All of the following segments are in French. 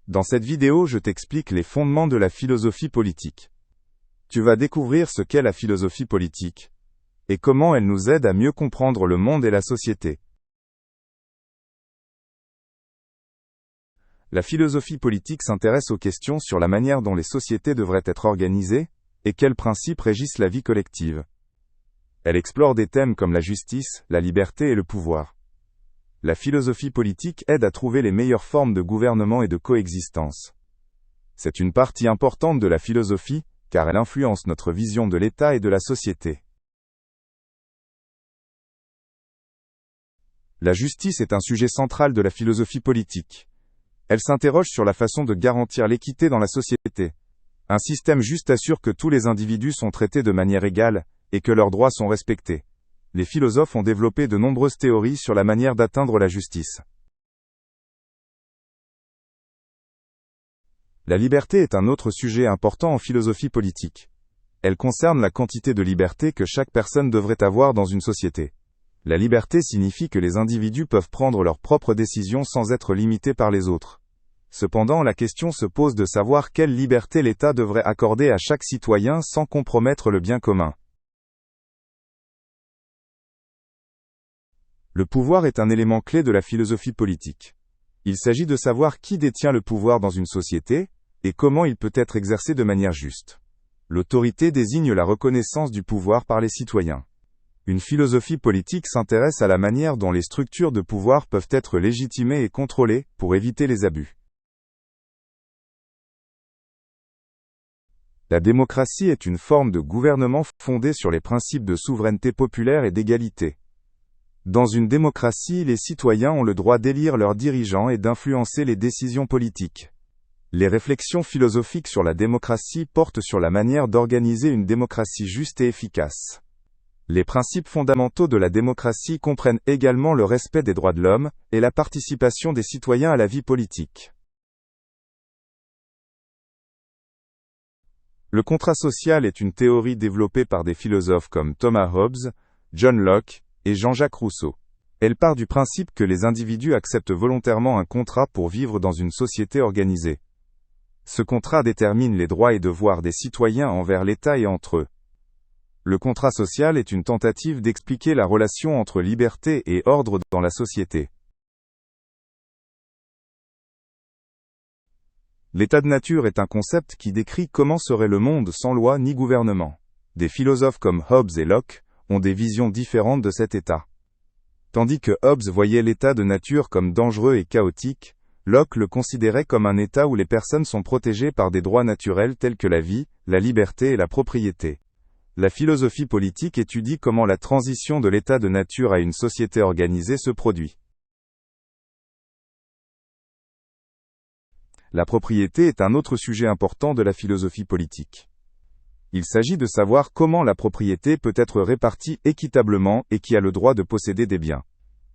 Dans cette vidéo, je t'explique les fondements de la philosophie politique. Tu vas découvrir ce qu'est la philosophie politique et comment elle nous aide à mieux comprendre le monde et la société. La philosophie politique s'intéresse aux questions sur la manière dont les sociétés devraient être organisées et quels principes régissent la vie collective. Elle explore des thèmes comme la justice, la liberté et le pouvoir. La philosophie politique aide à trouver les meilleures formes de gouvernement et de coexistence. C'est une partie importante de la philosophie, car elle influence notre vision de l'État et de la société. La justice est un sujet central de la philosophie politique. Elle s'interroge sur la façon de garantir l'équité dans la société. Un système juste assure que tous les individus sont traités de manière égale, et que leurs droits sont respectés. Les philosophes ont développé de nombreuses théories sur la manière d'atteindre la justice. La liberté est un autre sujet important en philosophie politique. Elle concerne la quantité de liberté que chaque personne devrait avoir dans une société. La liberté signifie que les individus peuvent prendre leurs propres décisions sans être limités par les autres. Cependant, la question se pose de savoir quelle liberté l'État devrait accorder à chaque citoyen sans compromettre le bien commun. Le pouvoir est un élément clé de la philosophie politique. Il s'agit de savoir qui détient le pouvoir dans une société, et comment il peut être exercé de manière juste. L'autorité désigne la reconnaissance du pouvoir par les citoyens. Une philosophie politique s'intéresse à la manière dont les structures de pouvoir peuvent être légitimées et contrôlées, pour éviter les abus. La démocratie est une forme de gouvernement fondée sur les principes de souveraineté populaire et d'égalité. Dans une démocratie, les citoyens ont le droit d'élire leurs dirigeants et d'influencer les décisions politiques. Les réflexions philosophiques sur la démocratie portent sur la manière d'organiser une démocratie juste et efficace. Les principes fondamentaux de la démocratie comprennent également le respect des droits de l'homme et la participation des citoyens à la vie politique. Le contrat social est une théorie développée par des philosophes comme Thomas Hobbes, John Locke, et Jean-Jacques Rousseau. Elle part du principe que les individus acceptent volontairement un contrat pour vivre dans une société organisée. Ce contrat détermine les droits et devoirs des citoyens envers l'État et entre eux. Le contrat social est une tentative d'expliquer la relation entre liberté et ordre dans la société. L'état de nature est un concept qui décrit comment serait le monde sans loi ni gouvernement. Des philosophes comme Hobbes et Locke ont des visions différentes de cet état. Tandis que Hobbes voyait l'état de nature comme dangereux et chaotique, Locke le considérait comme un état où les personnes sont protégées par des droits naturels tels que la vie, la liberté et la propriété. La philosophie politique étudie comment la transition de l'état de nature à une société organisée se produit. La propriété est un autre sujet important de la philosophie politique. Il s'agit de savoir comment la propriété peut être répartie équitablement et qui a le droit de posséder des biens.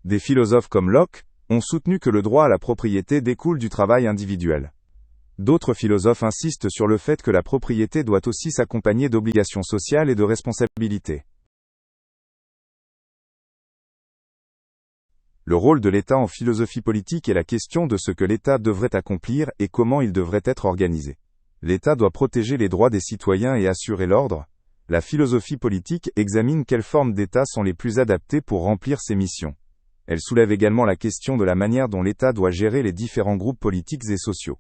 Des philosophes comme Locke ont soutenu que le droit à la propriété découle du travail individuel. D'autres philosophes insistent sur le fait que la propriété doit aussi s'accompagner d'obligations sociales et de responsabilités. Le rôle de l'État en philosophie politique est la question de ce que l'État devrait accomplir et comment il devrait être organisé. L'État doit protéger les droits des citoyens et assurer l'ordre. La philosophie politique examine quelles formes d'État sont les plus adaptées pour remplir ces missions. Elle soulève également la question de la manière dont l'État doit gérer les différents groupes politiques et sociaux.